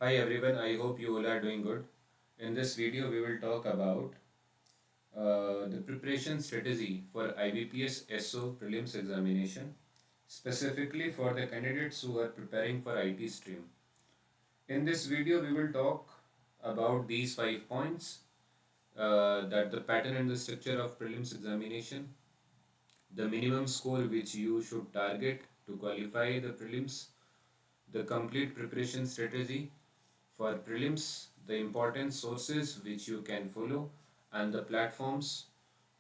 Hi everyone, I hope you all are doing good. In this video, we will talk about the preparation strategy for IBPS SO prelims examination, specifically for the candidates who are preparing for IT stream. In this video, we will talk about these 5 points, that the pattern and the structure of prelims examination, the minimum score which you should target to qualify the prelims, the complete preparation strategy for prelims, the important sources which you can follow, and the platforms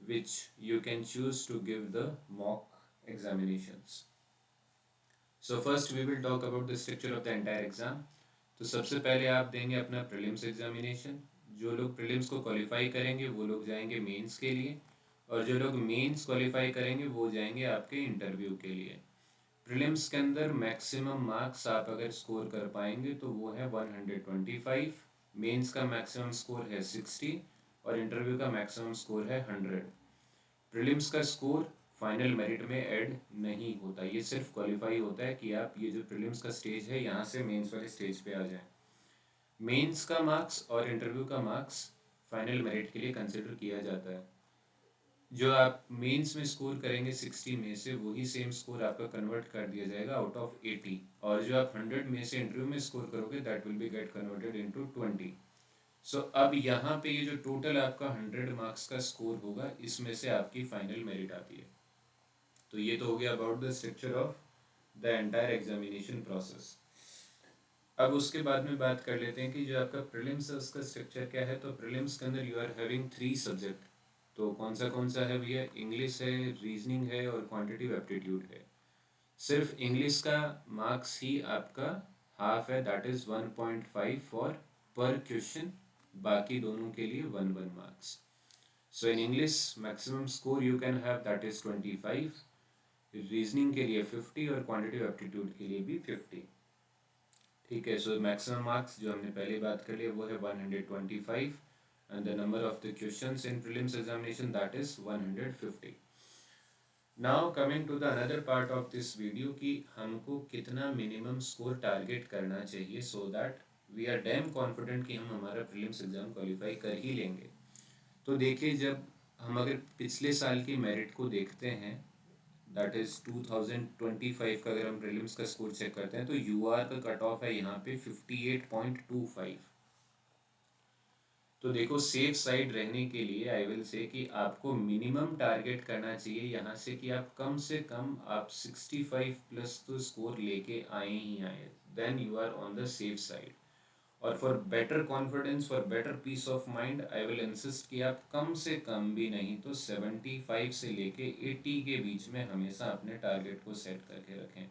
which you can choose to give the mock examinations. So first we will talk about the structure of the entire exam. तो सबसे पहले आप देंगे अपना prelims examination. जो लोग prelims को qualify करेंगे वो लोग जाएंगे मेंस के लिए, और जो लोग मेंस क्वालिफाई करेंगे वो जाएंगे आपके इंटरव्यू के लिए. प्रीलिम्स के अंदर मैक्सिमम मार्क्स आप अगर स्कोर कर पाएंगे तो वो है 125. मेंस का मैक्सिमम स्कोर है 60 और इंटरव्यू का मैक्सिमम स्कोर है 100. प्रीलिम्स का स्कोर फाइनल मेरिट में ऐड नहीं होता, ये सिर्फ क्वालिफाई होता है कि आप ये जो प्रीलिम्स का स्टेज है यहाँ से मेंस वाले स्टेज पे आ जाएं. मेंस का मार्क्स और इंटरव्यू का मार्क्स फाइनल मेरिट के लिए कंसिडर किया जाता है. जो आप मेंस में स्कोर करेंगे 60 में से वही सेम स्कोर आपका कन्वर्ट कर दिया जाएगा आउट ऑफ 80, और जो आप 100 में से इंटरव्यू में स्कोर करोगे that will be get converted into 20. सो अब यहाँ पे ये जो टोटल आपका 100 मार्क्स का स्कोर होगा इसमें से आपकी फाइनल मेरिट आती है. तो ये तो हो गया about the structure of the entire examination process. अब उसके बाद में बात कर लेते हैं कि जो आपका प्रीलिम्स है उसका स्ट्रक्चर क्या है. तो प्रीलिम्स के अंदर यू आर हैविंग 3 सब्जेक्ट. तो कौन सा है भैया? इंग्लिश है, रीजनिंग है और क्वांटिटिव एप्टीट्यूड है. सिर्फ इंग्लिश का मार्क्स ही आपका हाफ है, दैट इज 1.5 फॉर पर क्वेश्चन. बाकी दोनों के लिए 1 1 marks. So in English maximum score you can have that is 25, reasoning के लिए 50 और क्वांटिटिव एप्टीट्यूड के लिए भी 50. ठीक है. सो मैक्सिमम मार्क्स जो हमने पहले बात कर लिया वो है 125 and the number of the questions in prelims examination that is 150. Now coming to the another part of this video कि हमको कितना minimum score target करना चाहिए so that we are damn confident कि हम हमारा prelims exam qualify कर ही लेंगे. तो देखिए, जब हम अगर पिछले साल की मेरिट को देखते हैं दैट इज़ 2025 का, अगर हम प्रीलिम्स का स्कोर चेक करते हैं तो यूआर का कट ऑफ है यहाँ पे 58.25. तो देखो, सेफ साइड रहने के लिए आई विल से कि आपको मिनिमम टारगेट करना चाहिए यहाँ से कि आप कम से कम आप 65 प्लस तो स्कोर लेके आए ही आए, then you are on the safe side. और for better confidence, for better piece of mind I will insist कि आप कम से कम भी नहीं तो 75 से लेके 80 के बीच में हमेशा अपने टारगेट को सेट करके रखें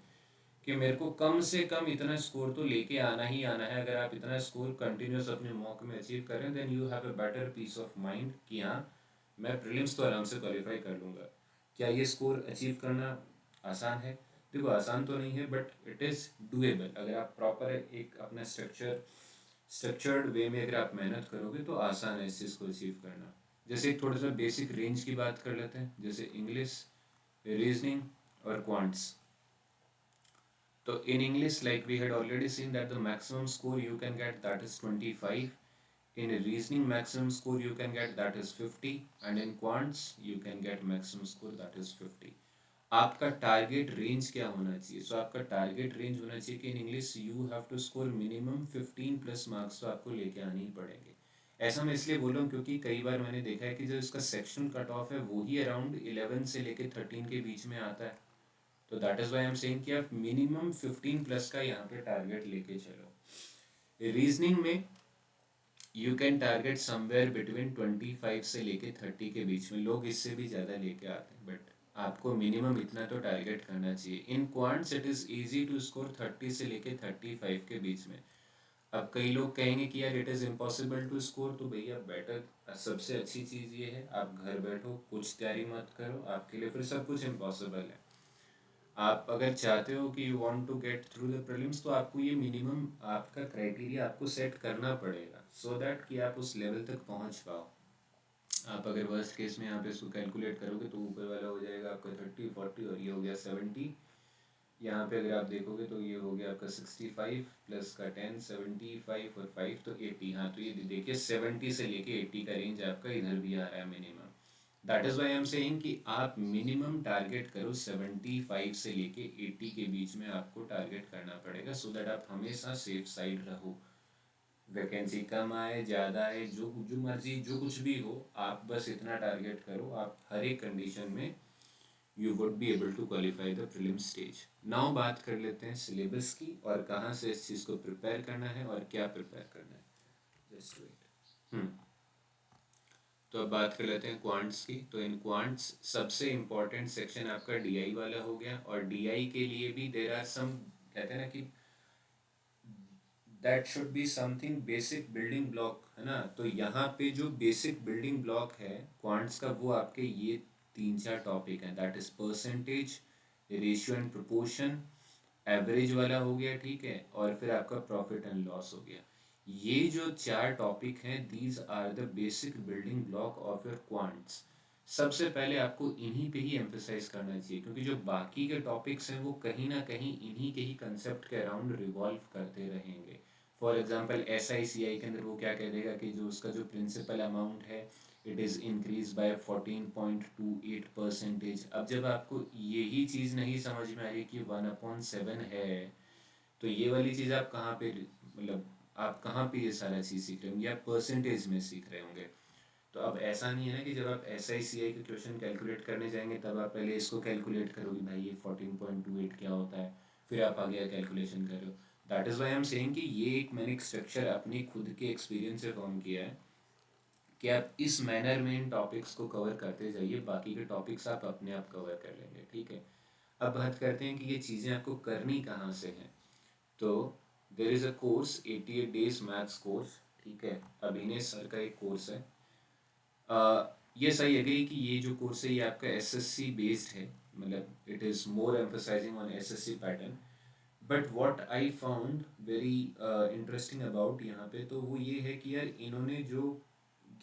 कि मेरे को कम से कम इतना स्कोर तो लेके आना ही आना है. अगर आप इतना स्कोर कंटिन्यूस अपने मॉक में अचीव करें then you have a better piece of mind कि हाँ, मैं प्रीलिम्स तो आराम से क्वालिफाई कर लूँगा. क्या ये स्कोर अचीव करना आसान है? देखो, आसान तो नहीं है बट इट इज़ डूएबल. अगर आप प्रॉपर एक अपना स्ट्रक्चर्ड वे में अगर आप मेहनत करोगे तो आसान है इस चीज़ को अचीव करना. जैसे एक थोड़ा सा बेसिक रेंज की बात कर लेते हैं, जैसे इंग्लिश, रीजनिंग और quants. So in English, like we had already seen that the maximum score you can get that is 25. In reasoning, maximum score you can get that is 50, and in quants you can get maximum score that is 50. आपका target range क्या होना चाहिए? सो आपका target range होना चाहिए कि in English you have to score minimum 15 plus marks तो आपको लेके आने ही पड़ेंगे. ऐसा मैं इसलिए बोल रहा हूँ क्योंकि कई बार मैंने देखा है कि जो इसका सेक्शन कट ऑफ है वो ही अराउंड 11 से लेके 13 के बीच में आता है. तो that is why am saying कि आप मिनिमम 15 प्लस का यहाँ पे टारगेट लेके चलो. रीजनिंग में you can target somewhere between 25 से लेके 30 के बीच में. लोग इससे भी ज़्यादा लेके आते हैं बट आपको मिनिमम इतना तो टारगेट करना चाहिए. In quants it is easy to score 30 से लेके 35 के बीच में. अब कई लोग कहेंगे कि यार it is impossible to score. तो भैया बेटर, सबसे अच्छी चीज़ ये है आप घर बैठो, कुछ तैयारी मत करो, आपके लिए फिर सब कुछ इम्पॉसिबल है. आप अगर चाहते हो कि you want to get through the prelims तो आपको ये मिनिमम आपका क्राइटेरिया आपको सेट करना पड़ेगा सो दैट कि आप उस लेवल तक पहुंच पाओ. आप अगर वर्स्ट केस में यहाँ पे इसको कैलकुलेट करोगे तो ऊपर वाला हो जाएगा आपका 30 40 और ये हो गया 70. यहाँ पे अगर आप देखोगे तो ये हो गया आपका 65 प्लस का 10, 75 और 5 तो 80। हाँ, तो ये देखिए 70 से लेके 80 का रेंज आपका इधर भी आ रहा है minimum. That is why I am saying कि आप मिनिमम टारगेट करो 75 से लेके 80 के बीच में आपको टारगेट करना पड़ेगा, सो दैट आप हमेशा सेफ साइड रहो। वैकेंसी कम आए ज़्यादा आए, जो जो मर्जी जो कुछ भी हो, आप बस इतना टारगेट करो, आप हर एक कंडीशन में you would be able to qualify the prelim stage. Now बात कर लेते हैं सिलेबस की और कहाँ से इस चीज़ को प्रिपेयर करना है और क्या प्रिपेयर करना है। Just wait. तो अब बात कर लेते हैं क्वांट्स की। तो इन क्वांट्स सबसे इम्पॉर्टेंट सेक्शन आपका डीआई वाला हो गया, और डीआई के लिए भी देर आर सम, कहते हैं ना कि that should be something basic building block, है ना। तो यहाँ पे जो बेसिक बिल्डिंग ब्लॉक है क्वांट्स का, वो आपके ये 3-4 टॉपिक हैं। That is percentage, ratio and proportion, average वाला हो गया, ठीक है, और फिर आपका प्रॉफिट एंड लॉस हो गया। ये जो 4 टॉपिक हैं, these are the basic building block of your quants. सबसे पहले आपको इन्हीं पे ही एम्फेसाइज करना चाहिए, क्योंकि जो बाकी के टॉपिक्स हैं वो कहीं ना कहीं इन्हीं के ही कंसेप्ट के अराउंड रिवॉल्व करते रहेंगे। फॉर एग्जांपल SICI के अंदर वो क्या कह देगा कि जो उसका जो प्रिंसिपल अमाउंट है, इट इज़ इंक्रीज बाय 14.28%। अब जब आपको यही चीज़ नहीं समझ में आ रही कि 1/7 है, तो ये वाली चीज़ आप कहाँ पे, मतलब आप कहाँ पे ये सारा चीज़ सीख रहे होंगे, आप परसेंटेज में सीख रहे होंगे। तो अब ऐसा नहीं है ना कि जब आप SICI के क्वेश्चन कैलकुलेट करने जाएंगे तब आप पहले इसको कैलकुलेट करोगे, भाई ये 14.28 क्या होता है, फिर आप आगे कैलकुलेशन करो। That is why I am saying कि ये एक मैंने एक स्ट्रक्चर अपनी खुद के एक्सपीरियंस से फॉर्म किया है कि आप इस मैनर में इन टॉपिक्स को कवर करते जाइए, बाकी के टॉपिक्स आप अपने आप कवर कर लेंगे, ठीक है। अब बात करते हैं कि ये चीज़ें आपको करनी कहाँ से हैं। तो there is a course 88 days maths course, ठीक है, अभिनय सर का एक कोर्स है। ये सही है कि ये जो कोर्स है ये आपका SSC बेस्ड है, मतलब it is more emphasising on SSC pattern. But what I found very interesting about यहाँ पे, तो वो ये है कि यार इन्होंने जो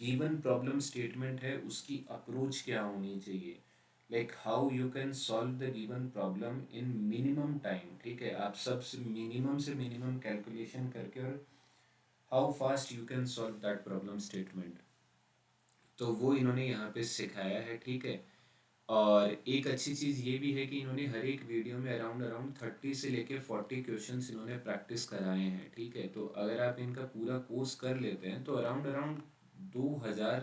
गिवन प्रॉब्लम स्टेटमेंट है उसकी अप्रोच क्या होनी चाहिए, like how you can solve the given problem in minimum time, ठीक है। आप सब से मिनिमम कैलकुलेशन करके, और how fast you can solve that problem statement, तो वो इन्होंने यहाँ पे सिखाया है, ठीक है। और एक अच्छी चीज़ ये भी है कि इन्होंने हर एक वीडियो में अराउंड अराउंड 30 से लेके 40 क्वेश्चंस इन्होंने प्रैक्टिस कराए हैं, ठीक है। तो अगर आप इनका पूरा कोर्स कर लेते हैं तो अराउंड अराउंड 2000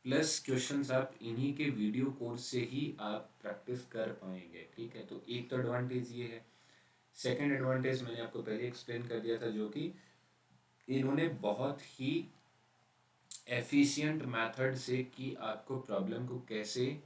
प्लस क्वेश्चंस आप इन्हीं के वीडियो कोर्स से ही आप प्रैक्टिस कर पाएंगे, ठीक है। तो एक तो एडवांटेज ये है। सेकेंड एडवांटेज मैंने आपको पहले एक्सप्लेन कर दिया था, जो कि इन्होंने बहुत ही एफिशिएंट मेथड से कि आपको प्रॉब्लम को कैसे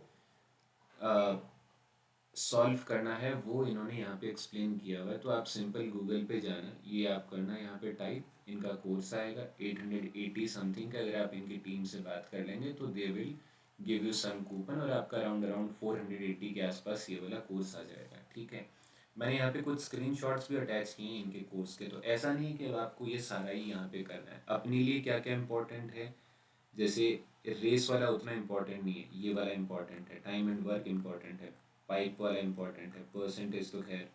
सॉल्व करना है वो इन्होंने यहाँ पे एक्सप्लेन किया हुआ है। तो आप सिंपल गूगल पे जाना, ये आप करना यहाँ पे टाइप, इनका कोर्स आएगा 880 समथिंग का। अगर आप इनकी टीम से बात कर लेंगे तो they will give you some coupon, और आपका अराउंड अराउंड 480 के आसपास ये वाला कोर्स आ जाएगा, ठीक है। मैंने यहाँ पे कुछ स्क्रीनशॉट्स भी अटैच किए हैं इनके कोर्स के। तो ऐसा नहीं कि अब आपको ये सारा ही यहाँ पे करना है, अपने लिए क्या क्या इंपॉर्टेंट है। जैसे रेस वाला उतना इम्पोर्टेंट नहीं है, ये वाला इम्पोर्टेंट है, टाइम एंड वर्क इम्पोर्टेंट है, पाइप वाला इम्पोर्टेंट है, परसेंटेज तो खैर,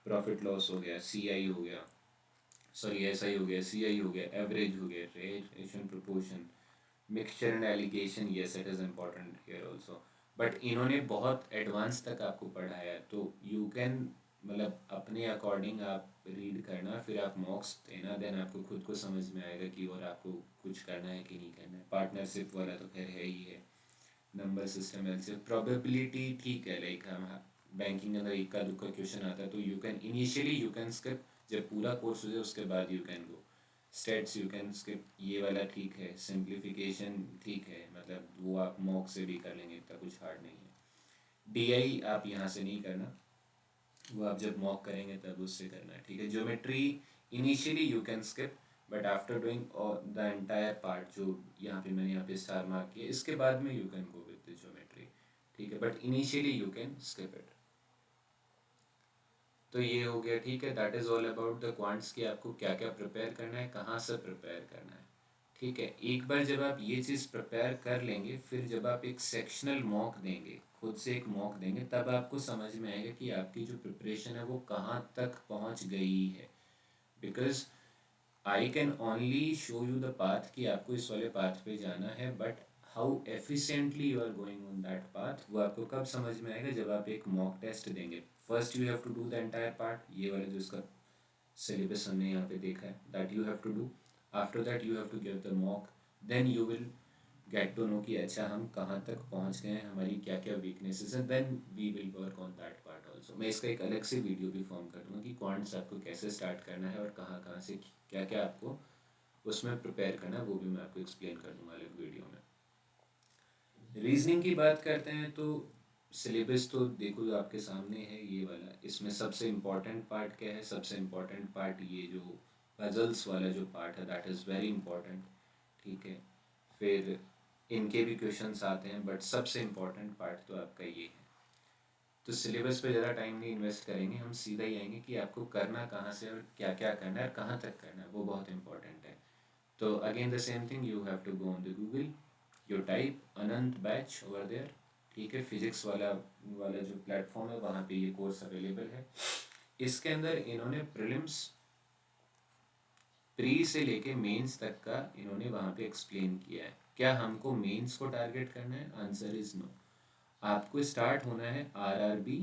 प्रॉफिट लॉस हो गया, CI हो गया, सॉरी SI हो गया, CI हो गया, एवरेज हो गया, ration proportion, mixture and allegation, yes it is important here also. But इन्होंने बहुत एडवांस तक आपको पढ़ाया है, तो यू कैन, मतलब अपने अकॉर्डिंग आप रीड करना, फिर आप मॉक्स देना, देन आपको खुद को समझ में आएगा कि और आपको कुछ करना है कि नहीं करना है। पार्टनरशिप वाला तो खैर है ही है, नंबर सिस्टम एलसीएम, प्रोबेबिलिटी, ठीक है, लाइक हम बैंकिंग के अंदर इक्का दुक्का क्वेश्चन आता है तो you can initially you can skip, जब पूरा कोर्स हो जाए उसके बाद you can go. States you can skip, ये वाला ठीक है। सिंप्लीफिकेशन ठीक है, मतलब वो आप मॉक से भी कर लेंगे, इतना कुछ हार्ड नहीं है। DI आप यहाँ से नहीं करना, वो आप जब मॉक करेंगे तब उससे करना है, ठीक है। Geometry initially you can skip, but after doing the entire part, जो यहाँ पे मैंने यहाँ पे स्टार मार्क किया, इसके बाद में you can go with the geometry, ठीक है, but initially you can skip it. तो ये हो गया, ठीक है। That is all about the quants, कि आपको क्या क्या प्रिपेयर करना है, कहाँ से प्रिपेयर करना है, ठीक है। एक बार जब आप ये चीज़ प्रिपेयर कर लेंगे, फिर जब आप एक सेक्शनल मॉक देंगे, खुद से एक मॉक देंगे, तब आपको समझ में आएगा कि आपकी जो प्रिपरेशन है वो कहाँ तक पहुँच गई है। Because I can only show you the path कि आपको इस वाले पाथ पे जाना है, but how efficiently you are going on that path वो आपको कब समझ में आएगा, जब आप एक मॉक टेस्ट देंगे। First you have to do the entire part, ये वाला जो इसका syllabus हमने यहाँ पे देखा है, that you have to do. After that you have to give the mock, then you will get to know कि अच्छा हम कहाँ तक पहुँच गए हैं, हमारी क्या क्या weaknesses हैं, then we will work on that part also. मैं इसका एक अलग से वीडियो भी फॉर्म कर दूँगा कि क्वांट्स आपको कैसे स्टार्ट करना है और कहाँ कहाँ से क्या क्या आपको उसमें प्रिपेयर करना है, वो भी मैं आपको एक्सप्लेन कर दूँगा अलग वीडियो में। रीजनिंग की बात करते हैं तो सिलेबस तो देखो आपके सामने है ये वाला। इसमें सबसे इम्पोर्टेंट पार्ट क्या है? सबसे इम्पोर्टेंट पार्ट ये जो पजल्स वाला जो पार्ट है, दैट इज़ वेरी इम्पोर्टेंट। ठीक है, फिर इनके भी क्वेश्चंस आते हैं, बट सबसे इम्पोर्टेंट पार्ट तो आपका ये है। तो सिलेबस पे ज़्यादा टाइम नहीं इन्वेस्ट करेंगे, हम सीधा ही आएंगे कि आपको करना कहाँ से और क्या क्या करना है और कहाँ तक करना है, वो बहुत इंपॉर्टेंट है। तो again the same thing, you have to go on the Google, you type Anant batch over there. ठीक है, फिजिक्स वाला वाला जो प्लेटफॉर्म है वहाँ पे ये कोर्स अवेलेबल है। इसके अंदर इन्होंने प्रीलिम्स प्री से लेके मेंस तक का इन्होंने वहाँ पे एक्सप्लेन किया है। क्या हमको मेंस को टारगेट करना है? Answer is no. आपको स्टार्ट होना है आरआरबी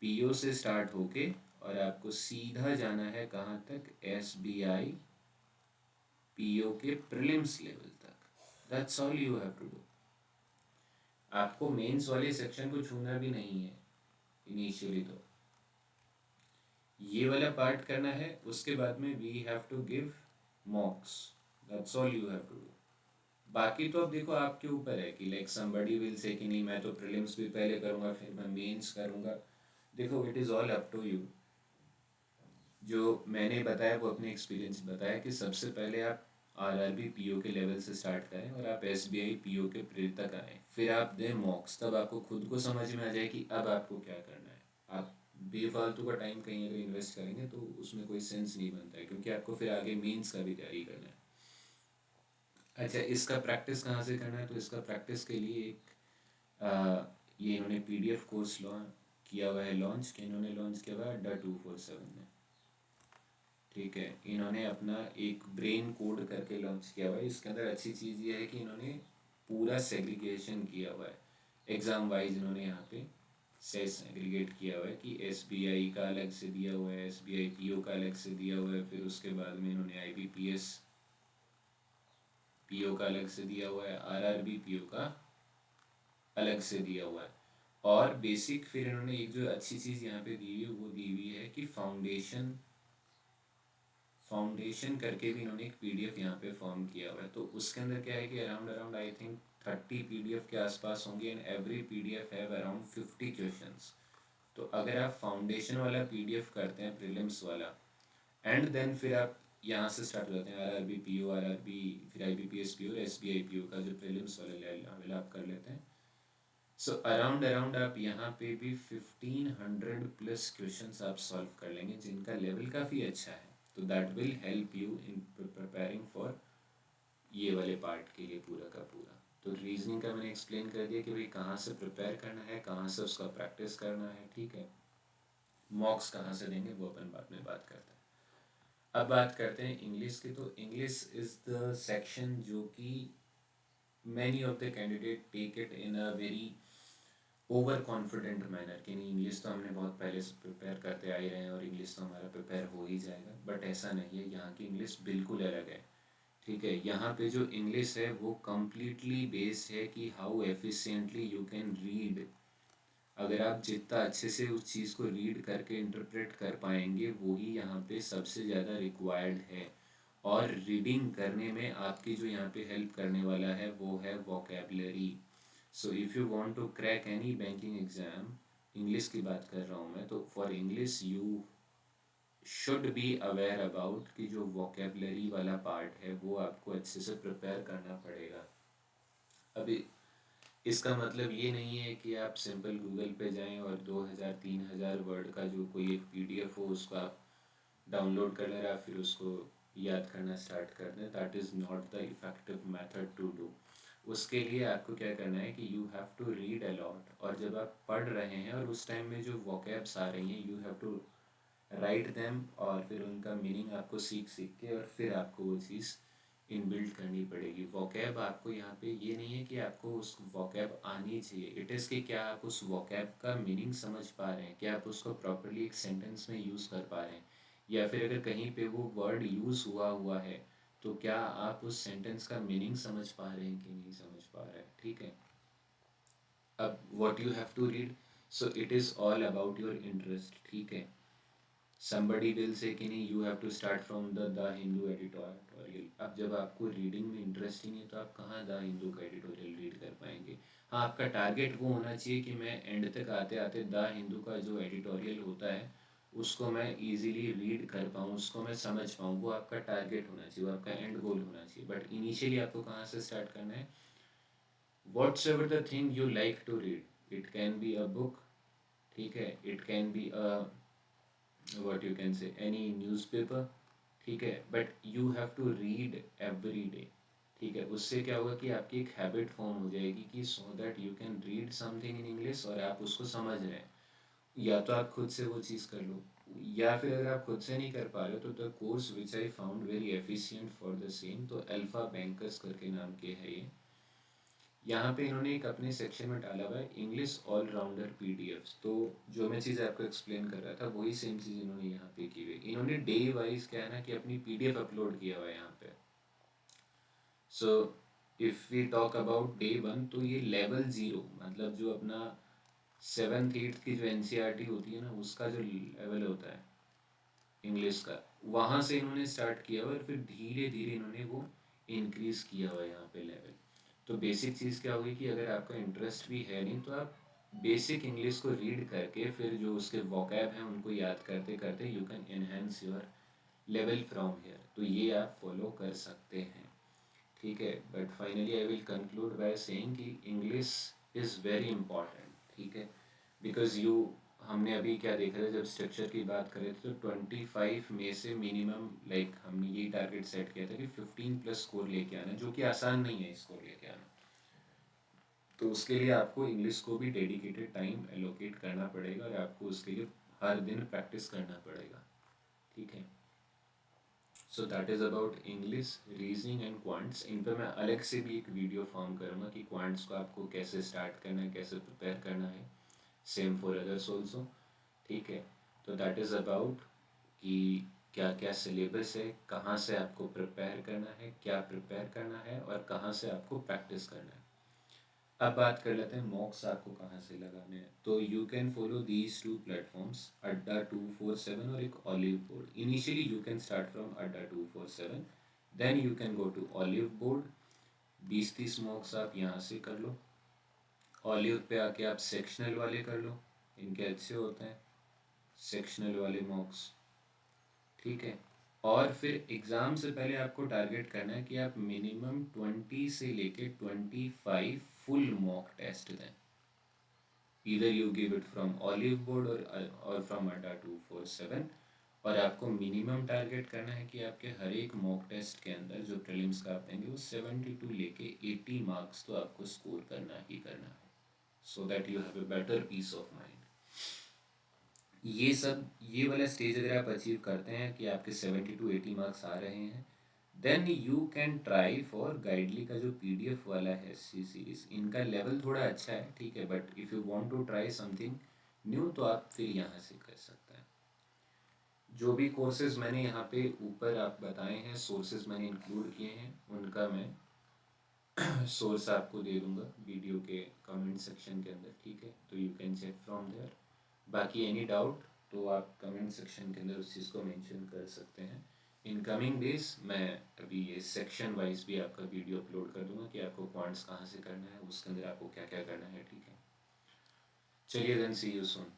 पीओ से स्टार्ट होके, और आपको सीधा जाना है कहाँ तक? एसबीआई पीओ के प्रीलिम्स लेवल तक। That's all you have to do. आपको मेंस वाले सेक्शन को छूना भी नहीं है इनिशियली, तो ये वाला पार्ट करना है। उसके बाद में we have to give mocks, that's all you have to do. बाकी तो अब देखो आपके ऊपर है कि लाइक समबडी विल से कि नहीं मैं तो प्रीलिम्स भी पहले करूँगा फिर मैं मेंस करूँगा। देखो it is all up to you. जो मैंने बताया वो अपने एक्सपीरियंस बताया कि सबसे पहले आप आरआरबी पीओ के लेवल से स्टार्ट करें और आप एसबीआई पीओ के प्री तक आएँ, फिर आप दें मॉक्स, तब आपको खुद को समझ में आ जाए कि अब आपको क्या करना है। आप बेफालतू का टाइम कहीं अगर इन्वेस्ट करेंगे तो उसमें कोई सेंस नहीं बनता है, क्योंकि आपको फिर आगे मेंस का भी तैयारी करना है। अच्छा, इसका प्रैक्टिस कहाँ से करना है? तो इसका प्रैक्टिस के लिए एक ये इन्होंने पीडीएफ कोर्स लॉन्च किया हुआ है। लॉन्च कि इन्होंने लॉन्च किया हुआ है DA247 ने। ठीक है, इन्होंने अपना एक ब्रेन कोड करके लॉन्च किया हुआ है। इसके अंदर अच्छी चीज़ ये है कि इन्होंने पूरा सेग्रीगेशन किया हुआ है, एग्ज़ाम वाइज इन्होंने यहाँ पे सेग्रीगेट किया हुआ है कि एसबीआई का अलग से दिया हुआ है, एसबीआई पीओ का अलग से दिया हुआ है, फिर उसके बाद में इन्होंने आईबीपीएस पीओ का अलग से दिया हुआ है, आरआरबी पीओ का अलग से दिया हुआ है। और बेसिक फिर इन्होंने एक जो अच्छी चीज़ यहाँ पे दी हुई है वो दी हुई है कि फाउंडेशन करके भी इन्होंने एक पीडीएफ यहाँ पे फॉर्म किया हुआ है। तो उसके अंदर क्या है कि अराउंड आई थिंक 30 पीडीएफ के आसपास होंगे, and every PDF have around 50 questions. तो अगर आप फाउंडेशन वाला पीडीएफ करते हैं प्रीलिम्स वाला, एंड देन फिर आप यहाँ से स्टार्ट करते हैं आरआरबी पीओ, आरआरबी फिर आईबीपीएस पीओ, एसबीआई पीओ का जो प्रीलिम्स वाला लेवल आप कर लेते हैं। सो अराउंड आप यहाँ पे भी 1500 प्लस क्वेश्चंस आप सॉल्व कर लेंगे, जिनका लेवल काफ़ी अच्छा है। तो that will help you in preparing for ये वाले पार्ट के लिए पूरा का पूरा। तो रीजनिंग का मैंने एक्सप्लेन कर दिया कि भाई कहाँ से प्रिपेयर करना है, कहाँ से उसका प्रैक्टिस करना है। ठीक है, मॉक्स कहाँ से देंगे वो अपन बाद में बात करते हैं। अब बात करते हैं इंग्लिश की। तो इंग्लिश इज़ द सेक्शन जो कि many of the candidate take it in a very over confident manner कि नहीं इंग्लिश तो हमने बहुत पहले से प्रिपेयर करते आ ही रहे हैं और इंग्लिश तो हमारा प्रिपेयर हो ही जाएगा। बट ऐसा नहीं है, यहाँ की इंग्लिश बिल्कुल अलग है। ठीक है, यहाँ पे जो इंग्लिश है वो कम्प्लीटली बेस्ड है कि how efficiently you can read. अगर आप जितना अच्छे से उस चीज़ को रीड करके इंटरप्रेट कर पाएंगे, वही यहाँ पे सबसे ज़्यादा रिक्वायर्ड है। और रीडिंग करने में आपकी जो यहाँ पे हेल्प करने वाला है वो है vocabulary. So if you want to crack any banking exam, English की बात कर रहा हूँ मैं, तो for English you should be aware about कि जो वोकेबलरी वाला पार्ट है वो आपको अच्छे से प्रिपेयर करना पड़ेगा। अभी इसका मतलब ये नहीं है कि आप सिंपल गूगल पे जाएं और 2000-3000 वर्ड का जो कोई एक पीडीएफ हो उसको आप डाउनलोड कर लें और आप फिर उसको याद करना स्टार्ट कर दें, that is not the effective method to do. उसके लिए आपको क्या करना है कि you have to read a lot, और जब आप पढ़ रहे हैं और उस टाइम में जो वोकैब्स आ रही हैं, you have to write them, और फिर उनका मीनिंग आपको सीख सीख के और फिर आपको वो चीज़ इनबिल्ट करनी पड़ेगी। वोकैब आपको यहाँ पे ये नहीं है कि आपको उस वोकैब आनी चाहिए, इट इज़ कि क्या आप उस वोकैब का मीनिंग समझ पा रहे हैं, क्या आप उसको प्रॉपरली एक सेंटेंस में यूज़ कर पा रहे हैं, या फिर अगर कहीं पे वो वर्ड यूज़ हुआ हुआ है तो क्या आप उस सेंटेंस का मीनिंग समझ पा रहे हैं कि नहीं समझ पा रहे हैं। ठीक है, अब what you have to read, so it is all about your interest. ठीक है, somebody will say कि नहीं you have to start from the Hindu editorial। अब जब आपको रीडिंग में इंटरेस्ट ही नहीं है तो आप कहाँ द हिंदू का एडिटोरियल रीड कर पाएंगे। हाँ, आपका टारगेट वो होना चाहिए कि मैं एंड तक आते आते द हिंदू का जो एडिटोरियल होता है उसको मैं इजीली रीड कर पाऊँ, उसको मैं समझ पाऊँ, वो आपका टारगेट होना चाहिए, वो आपका एंड गोल होना चाहिए। बट इनिशियली आपको कहाँ से स्टार्ट करना है, whatever the thing you like to read, it can be a book, ठीक है, it can be a what you can say any newspaper, ठीक है, but you have to read every day. ठीक है, उससे क्या होगा कि आपकी एक हैबिट फॉर्म हो जाएगी कि सो that you can read something in English और आप उसको समझ रहे हैं। या तो आप खुद से वो चीज़ कर लो, या फिर अगर आप खुद से नहीं कर पा रहे हो तो the course which I found very efficient for the same, तो अल्फ़ा बैंकर्स करके नाम के है ये। यहाँ पे इन्होंने एक अपने सेक्शन में डाला हुआ है इंग्लिश ऑलराउंडर पीडीएफ्स। तो जो मैं चीज़ आपको एक्सप्लेन कर रहा था वही सेम चीज़ इन्होंने यहाँ पे की हुई। इन्होंने डे वाइज क्या है ना कि अपनी पीडीएफ अपलोड किया हुआ है यहाँ पे। So if we talk about day one, तो ये लेवल 0, मतलब जो अपना 7th 8th की जो एनसीईआरटी होती है ना उसका जो लेवल होता है इंग्लिश का, वहाँ से इन्होंने स्टार्ट किया हुआ और फिर धीरे धीरे इन्होंने वो इंक्रीज़ किया हुआ है यहाँ पे लेवल। तो बेसिक चीज़ क्या होगी कि अगर आपका इंटरेस्ट भी है नहीं तो आप बेसिक इंग्लिश को रीड करके फिर जो उसके वोकैब हैं उनको याद करते करते you can enhance your level from here, तो ये आप फॉलो कर सकते हैं। ठीक है, but finally I will conclude by saying कि इंग्लिश इज़ वेरी इंपॉर्टेंट। ठीक है, बिकॉज यू, हमने अभी क्या देखा था जब स्ट्रक्चर की बात करें तो 25 में से मिनिमम लाइक हमने यही टारगेट सेट किया था कि 15+ स्कोर लेके आना, जो कि आसान नहीं है स्कोर लेके आना। तो उसके लिए आपको इंग्लिश को भी डेडिकेटेड टाइम एलोकेट करना पड़ेगा और आपको उसके लिए हर दिन प्रैक्टिस करना पड़ेगा। ठीक है, so that is about English, reasoning and quants. इन पर मैं अलग से भी एक वीडियो फॉर्म करूँगा कि क्वांट्स को आपको कैसे स्टार्ट करना है, कैसे प्रिपेयर करना है, सेम फॉर अदर्स ऑल्सो। ठीक है, तो दैट इज़ अबाउट कि क्या क्या सिलेबस है, कहाँ से आपको प्रिपेयर करना है, क्या प्रिपेयर करना है और कहाँ से आपको प्रैक्टिस करना है। अब बात कर लेते हैं मॉक्स आपको कहाँ से लगाने हैं। तो you can follow these 2 platforms, Adda 247 और एक Oliveboard. Initially you can start from Adda 247, then you can go to Oliveboard. 20-30 mocks आप यहाँ से कर लो। ऑलिव पे आके आप सेक्शनल वाले कर लो, इनके अच्छे होते हैं सेक्शनल वाले मॉक्स। ठीक है, और फिर एग्ज़ाम से पहले आपको टारगेट करना है कि आप मिनिमम 20 से लेके 25 फुल मॉक टेस्ट दें। Either you give it from olive board और फ्रॉम अड्डा 247। और आपको मिनिमम टारगेट करना है कि आपके हर एक मॉक टेस्ट के अंदर जो प्रीलिम्स का आप देंगे वो 72 लेके 80 मार्क्स तो आपको स्कोर करना ही करना है, so that you have a better piece of mind. ये सब, ये वाला स्टेज अगर आप अचीव करते हैं कि आपके 70 to 80 मार्क्स आ रहे हैं, then you can try for Guidely का जो पीडीएफ वाला है सी सीरीज। इनका लेवल थोड़ा अच्छा है, ठीक है, but if you want to try something new तो आप फिर यहाँ से कर सकते हैं। जो भी कोर्सेज मैंने यहाँ पे ऊपर आप बताए हैं, सोर्सेज मैंने इंक्लूड किए हैं, उनका मैं सोर्स आपको दे दूँगा वीडियो के कमेंट सेक्शन के अंदर। ठीक है, तो you can check from there. बाकी एनी डाउट तो आप कमेंट सेक्शन के अंदर उस चीज़ को मेंशन कर सकते हैं। इन कमिंग डेज मैं अभी ये सेक्शन वाइज भी आपका वीडियो अपलोड कर दूंगा कि आपको क्वांट्स कहाँ से करना है, उसके अंदर आपको क्या क्या करना है। ठीक है, चलिए देन सी यू सून।